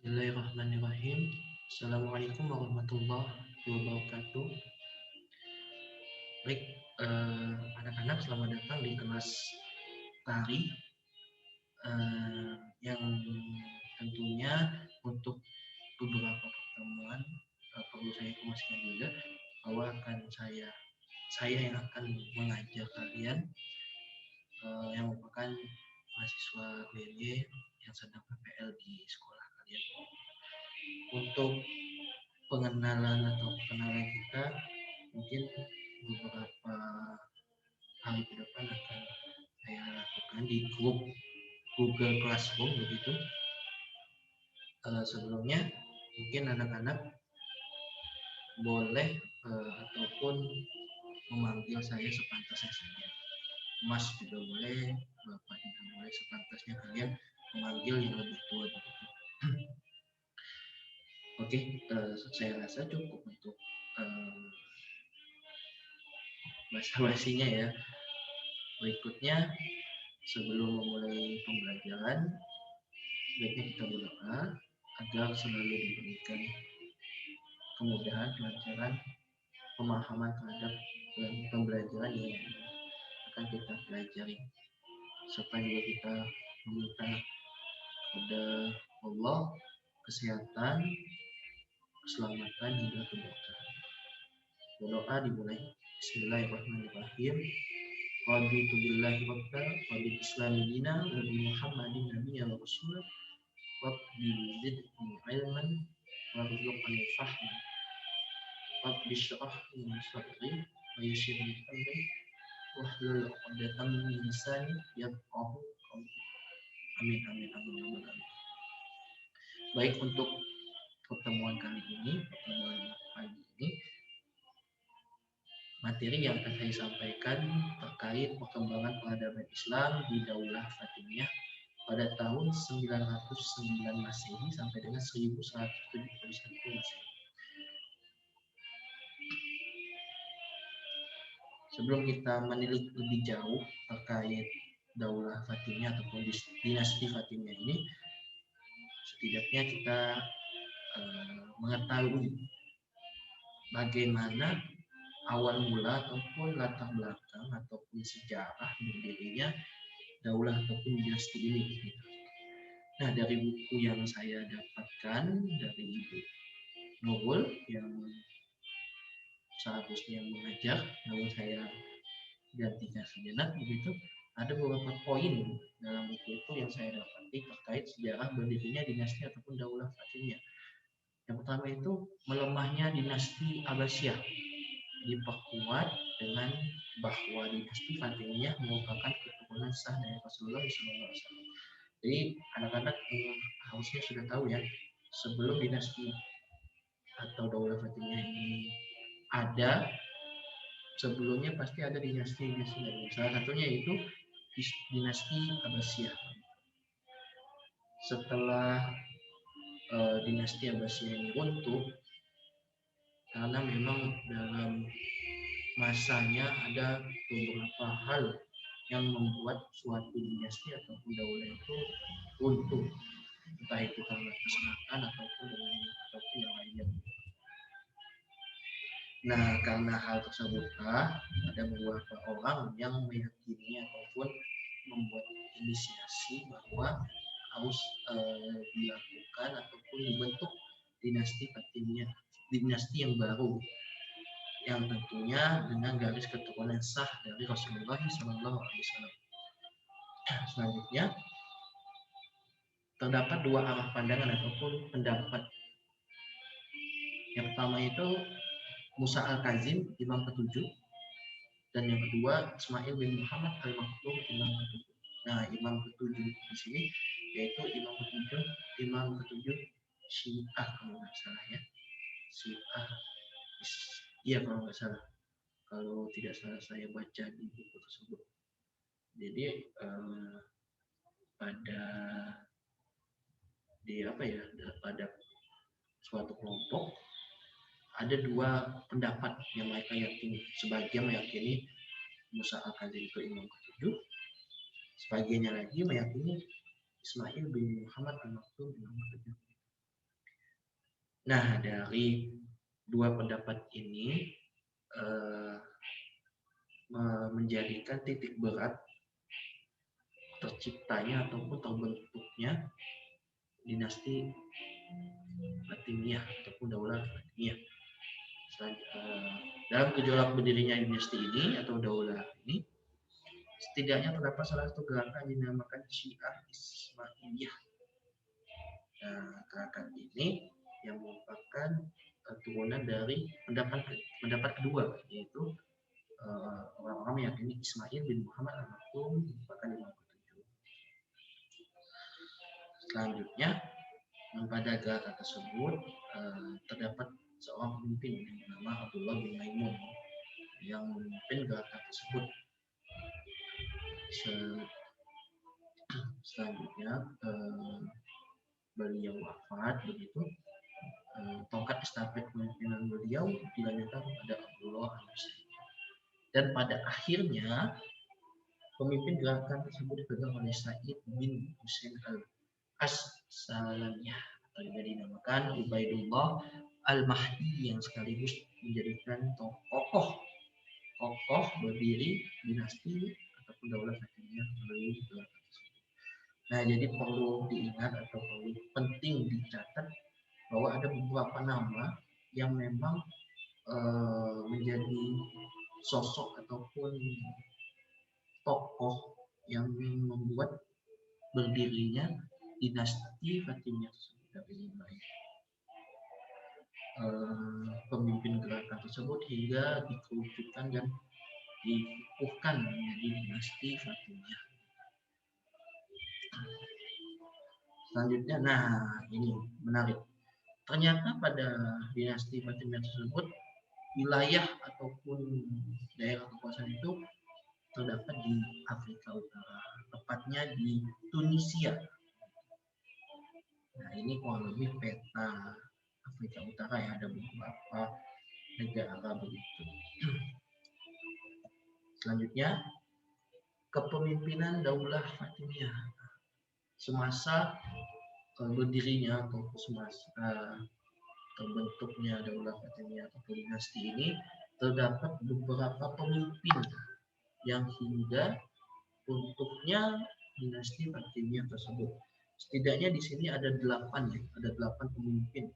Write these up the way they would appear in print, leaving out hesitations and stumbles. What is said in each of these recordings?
Bismillahirrahmanirrahim. Assalamualaikum warahmatullahi wabarakatuh. Baik, anak-anak selamat datang di kelas tari yang tentunya untuk beberapa pertemuan perlu saya informasikan juga bahwa saya yang akan mengajar kalian yang merupakan mahasiswa BNY yang sedang PPL di sekolah kalian. Untuk perkenalan kita mungkin beberapa hari ke depan akan saya lakukan di grup Google Classroom begitu. Sebelumnya mungkin anak-anak boleh ataupun memanggil saya sepantasnya saja. Mas juga boleh, Bapak juga boleh, sepantasnya kalian memanggil yang lebih tua begitu. Oke, saya rasa cukup untuk basa-basinya ya. Berikutnya, sebelum memulai pembelajaran, baiknya kita berdoa agar selalu diberikan kemudahan, kelancaran, pemahaman terhadap pembelajaran yang akan kita pelajari. Serta juga kita meminta kepada Allah kesehatan, keselamatan, hingga keberkahan. Berdoa dimulai. Bismillahirrahmanirrahim. Raditu billahi rabban wa bil islami dina wa bi Muhammadin nabiyyan wa rasulan rabbi zidni ilman warzuqni fahman rabbi shrah li sadri wa yassir li amri wahlul 'uqdatam min lisani yafqahu qawli. Amin amin amin amin. Baik, untuk pertemuan kali ini, pertemuan pagi ini, materi yang akan saya sampaikan terkait perkembangan peradaban Islam di Daulah Fatimiyah pada tahun 909 Masehi sampai dengan 1171 Masehi. Sebelum kita menilik lebih jauh terkait Daulah Fatimiyah ataupun dinasti Fatimiyah ini, setidaknya kita mengetahui bagaimana awal mula ataupun latar belakang ataupun sejarah berdirinya daulah ataupun dinasti ini. Nah, dari buku yang saya dapatkan dari Ibu Nurul yang seharusnya mengajar, namun saya gantikan sejenak begitu, ada beberapa poin dalam buku itu yang saya dapati terkait sejarah berdirinya dinasti ataupun daulah Fatimiyah. Yang pertama itu melemahnya dinasti Abbasiyah diperkuat dengan bahwa dinasti Fatimiyah merupakan keturunan sah dari Rasulullah SAW. Jadi anak-anak harusnya sudah tahu ya, sebelum dinasti atau daulah Fatimiyah ini ada, sebelumnya pasti ada dinasti-dinasti lain. Salah satunya itu dinasti Abbasiyah. Setelah dinasti Abbasiyah ini runtuh, karena memang dalam masanya ada beberapa hal yang membuat suatu dinasti ataupun daulah itu runtuh, entah itu karena kesalahan ataupun yang lainnya. Nah, karena hal tersebutlah ada beberapa orang yang meyakini ataupun membuat inisiasi bahwa harus dilakukan ataupun dibentuk dinasti Fatimiyah, dinasti yang baru, yang tentunya dengan garis keturunan sah dari Rasulullah SAW. Selanjutnya, terdapat dua arah pandangan ataupun pendapat. Yang pertama itu Musa Al-Kazim, Imam ke-7, dan yang kedua Ismail bin Muhammad Al-Maktum, Imam ke-7. Nah, Imam ke-7 di sini yaitu Imam ke-7 Syiah kalau nggak salah ya. Syiah, iya kalau nggak salah. Kalau tidak salah saya baca di buku tersebut. Jadi pada suatu kelompok ada dua pendapat yang mereka yakini. Sebagian meyakini Musa Al-Kazim itu Imam ke-7, sebagiannya lagi meyakini Ismail bin Muhammad Al-Maktum Imam ke-7. Nah, dari dua pendapat ini menjadikan titik berat terciptanya ataupun terbentuknya dinasti Fatimiyah ataupun Daulah Fatimiyah. Dalam gejolak berdirinya dinasti ini atau Daulah ini, setidaknya terdapat salah satu gerakan yang dinamakan Syiah Ismailiyah. Nah, gerakan ini yang merupakan turunan dari pendapat kedua, yaitu orang-orang meyakini Ismail bin Muhammad al-Maktum merupakan imam ketujuh. Selanjutnya, pada gerakan tersebut terdapat seorang pemimpin yang bernama Abdullah bin Maimun yang memimpin gerakan tersebut. Selanjutnya beliau wafat, begitu tongkat estafet kepemimpinan beliau dilanjutkan kepada Abdullah al-Husain. Dan pada akhirnya pemimpin gerakan tersebut dipegang oleh Said bin Husain al-As-Salamiyah atau juga dinamakan Ubaidullah al-Mahdi yang sekaligus menjadikan tokoh berdiri dinasti ataupun Daulah Fatimiyah melalui gerakan tersebut. Nah, jadi perlu diingat atau perlu penting dicatat bahwa ada beberapa nama yang memang menjadi sosok ataupun tokoh yang membuat berdirinya dinasti Fatimiyah tersebut dari mulai pemimpin gerakan tersebut hingga dikerucutkan dan dikukuhkan menjadi dinasti Fatimiyah. Selanjutnya, nah ini menarik. Ternyata pada dinasti Fatimiyah tersebut wilayah ataupun daerah kekuasaan itu terdapat di Afrika Utara, tepatnya di Tunisia. Nah, ini kurang lebih peta Afrika Utara yang ada beberapa negara begitu. Selanjutnya, kepemimpinan Daulah Fatimiyah semasa berdirinya atau semasa terbentuknya Daulah Fatimiyah atau dinasti ini terdapat beberapa pemimpin yang hingga untuknya dinasti Fatimiyah tersebut. Setidaknya di sini ada 8 pemimpin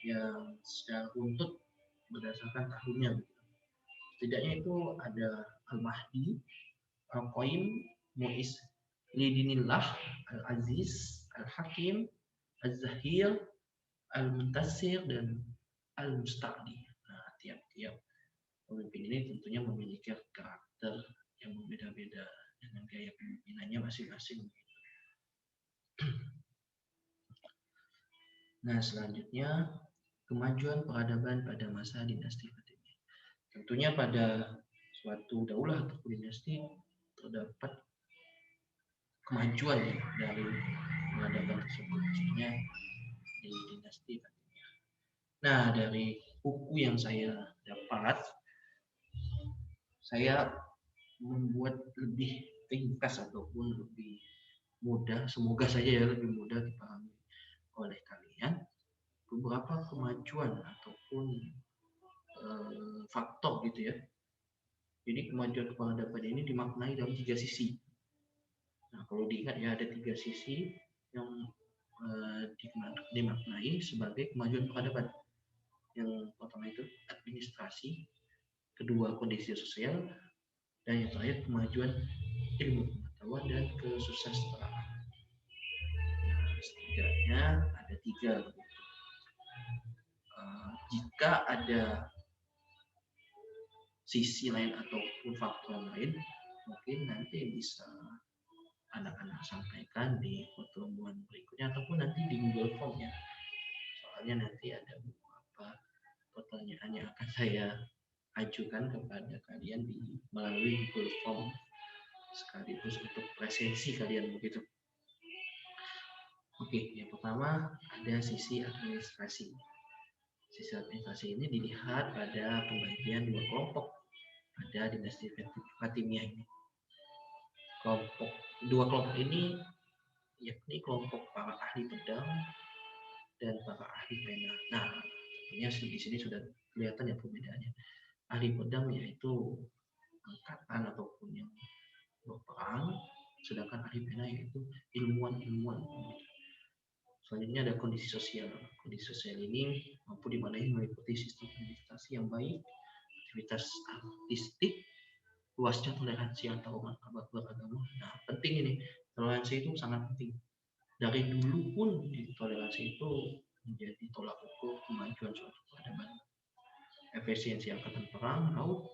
yang secara runtut berdasarkan tahunnya. Setidaknya itu ada Al-Mahdi, Al-Qaim, Mu'is Lidinillah, Al-Aziz, Al-Hakim, Al-Zahir, Al-Muntasir, dan Al-Musta'di. Nah, tiap-tiap pemimpin ini tentunya memiliki karakter yang berbeda-beda dengan gaya pemimpinannya masing-masing. Nah, selanjutnya kemajuan peradaban pada masa dinasti Fatimiyah. Tentunya pada suatu daulah atau dinasti terdapat kemajuan ya dari peradaban tersebut, khususnya di dinasti Fatimiyah. Nah, dari buku yang saya dapat, saya membuat lebih ringkas ataupun lebih mudah, semoga saja ya lebih mudah dipahami oleh kalian beberapa kemajuan ataupun faktor gitu ya. Jadi kemajuan peradaban ini dimaknai dalam 3 sisi. Nah, kalau diingat ya ada 3 sisi yang dimaknai sebagai kemajuan peradaban. Yang pertama itu administrasi, kedua kondisi sosial, dan yang terakhir kemajuan ilmu pengetahuan dan kesusastraan. Nah, setidaknya ada 3. Jika ada sisi lain ataupun faktor lain, mungkin nanti bisa anak-anak sampaikan di pertemuan berikutnya ataupun nanti di Google Form ya. Soalnya nanti ada beberapa pertanyaan yang akan saya ajukan kepada kalian melalui Google Form sekaligus untuk presensi kalian begitu. Oke, yang pertama ada sisi administrasi. Sisi administrasi ini dilihat pada pembagian 2 kelompok pada dinasti Fatimiyah ini. Dua kelompok ini yakni kelompok para ahli pedang dan para ahli pena. Nah, tentunya di sini sudah kelihatan ya perbedaannya. Ahli pedang yaitu angkatan ataupun yang berperang, sedangkan ahli pena yaitu ilmuwan-ilmuwan. Selanjutnya ada kondisi sosial. Kondisi sosial ini mampu dimaknai meliputi sistem administrasi yang baik, aktivitas artistik, luasnya toleransi antar umat beragama. Nah, penting ini. Toleransi itu sangat penting. Dari dulu pun toleransi itu menjadi tolak ukur kemajuan suatu peradaban. Efisiensi angkatan perang, laut,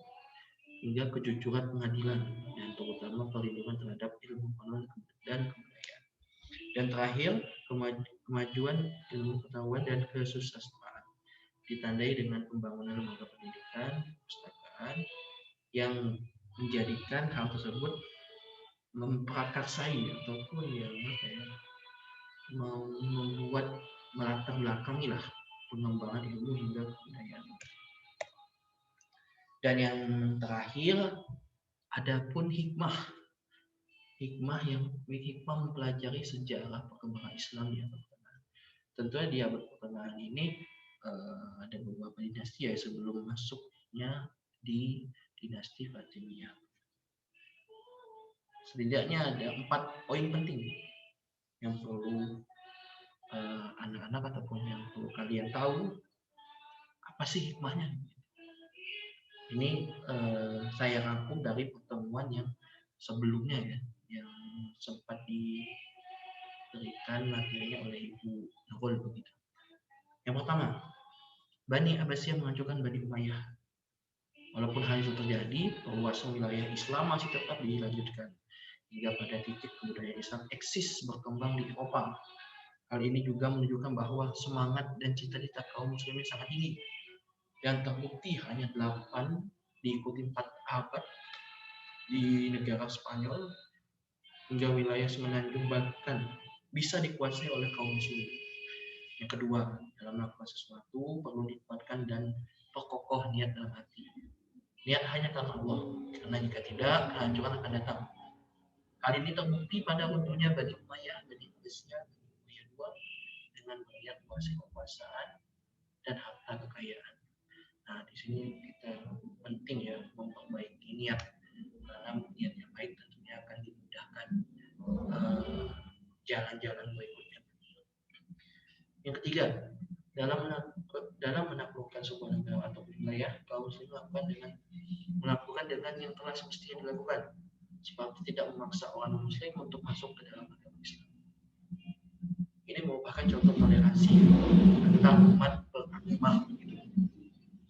hingga kejujuran pengadilan, dan terutama perlindungan terhadap ilmu pengetahuan dan kebudayaan. Dan terakhir, kemajuan ilmu pengetahuan dan kesusastraan ditandai dengan pembangunan lembaga pendidikan, perpustakaan yang menjadikan hal tersebut memprakarsai ataupun yang membuat melatar belakangi lah pengembangan ilmu hingga kebudayaan. Dan yang terakhir, adapun hikmah mempelajari sejarah perkembangan Islam di abad pertengahan. Tentunya di abad pertengahan ini ada beberapa dinasti ya sebelum masuknya di dinasti Fatimiyah. Setidaknya ada 4 poin penting yang perlu anak-anak ataupun yang perlu kalian tahu apa sih hikmahnya. Ini saya rangkum dari pertemuan yang sebelumnya ya, yang sempat diberikan materinya oleh Ibu Nurul begitu. Yang pertama, Bani Abbasiyah mengajukan Bani Umayyah. Walaupun hal itu terjadi, perluasan wilayah Islam masih tetap dilanjutkan hingga pada titik kebudayaan Islam eksis berkembang di Eropa. Hal ini juga menunjukkan bahwa semangat dan cita-cita kaum muslimin sangat tinggi. Dan terbukti hanya 8 diikuti 4 abad di negara Spanyol hingga wilayah semenanjung bahkan bisa dikuasai oleh kaum muslim. Yang kedua, dalam melakukan sesuatu perlu dikuatkan dan perkokoh niat dalam hati. Niat hanya karena Allah, karena jika tidak, kehancuran akan datang. Hal ini terbukti pada runtuhnya Bani Umayyah, Bani Abbasiyah, Bani Umayyah II dengan melihat kuasa kekuasaan dan harta kekayaan. Nah, di sini kita penting ya memperbaiki niat, karena niat yang baik tentunya akan dimudahkan jalan-jalan berikutnya. Yang ketiga, dalam menaklukkan sebuah negara atau wilayah, kaum muslim melakukan dengan yang telah semestinya dilakukan, seperti tidak memaksa orang muslim untuk masuk ke dalam agama Islam. Ini merupakan contoh toleransi antar umat beragama.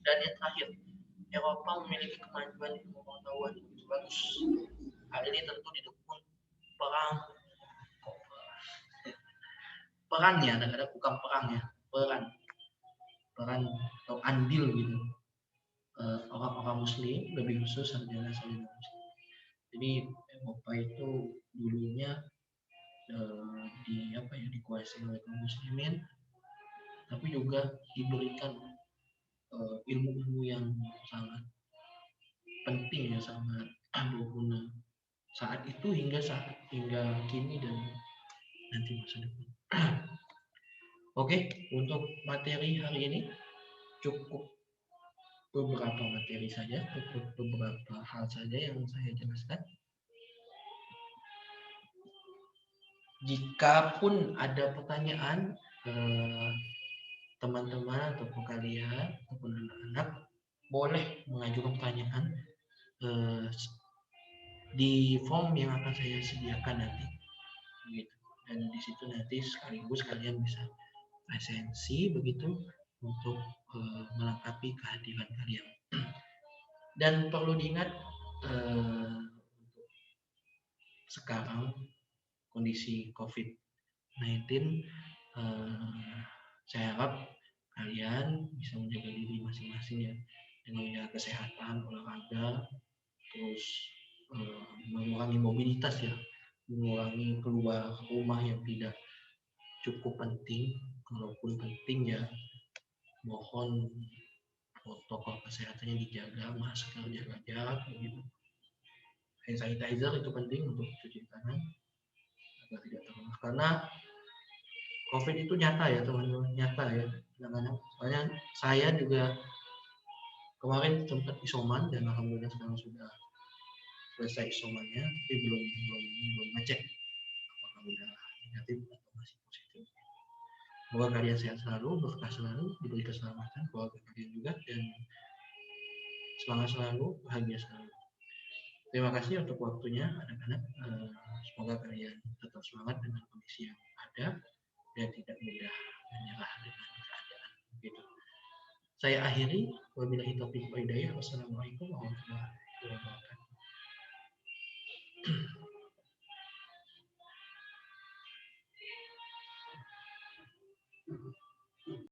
Dan yang terakhir, Eropa memiliki kemajuan ilmu pengetahuan yang begitu bagus. Hal ini tentu didukung perannya, ada bukan perangnya, peran atau andil gitu orang-orang muslim, lebih khusus sarjana muslim. Jadi Eropa itu dulunya dikuasai oleh kaum muslimin, tapi juga diberikan ilmu-ilmu yang sangat penting ya, sangat berguna saat itu hingga kini dan nanti masa depan. Oke, untuk materi hari ini cukup beberapa materi saja, cukup beberapa hal saja yang saya jelaskan. Jikapun ada pertanyaan, teman-teman ataupun kalian ataupun anak-anak boleh mengajukan pertanyaan di form yang akan saya sediakan nanti, gitu. Dan di situ nanti sekaligus kalian bisa presensi begitu untuk melengkapi kehadiran kalian. Dan perlu diingat sekarang kondisi COVID-19, saya harap kalian bisa menjaga diri masing-masing ya, dengan menjaga kesehatan, olahraga, terus mengurangi mobilitas ya, mengurangi keluar rumah yang tidak cukup penting. Kalaupun penting ya mohon protokol kesehatannya dijaga, masker, jaga jarak begitu. Hand sanitizer itu penting untuk cuci tangan agar tidak terkena, karena COVID itu nyata ya teman-teman, nyata ya. Soalnya saya juga kemarin sempat isoman dan alhamdulillah sekarang sudah selesai isomannya, tapi belum ngecek apakah udah negatif atau masih positif. Semoga kalian sehat selalu, berkah selalu, diberi keselamatan keluarga kalian juga, dan semangat selalu, bahagia selalu. Terima kasih untuk waktunya anak-anak. Semoga kalian tetap semangat dengan kondisi yang ada dan tidak mudah menyerah dengan keadaan. Gitu. Saya akhiri. Wabillahi taufiq wal hidayah. Wassalamualaikum warahmatullahi wabarakatuh.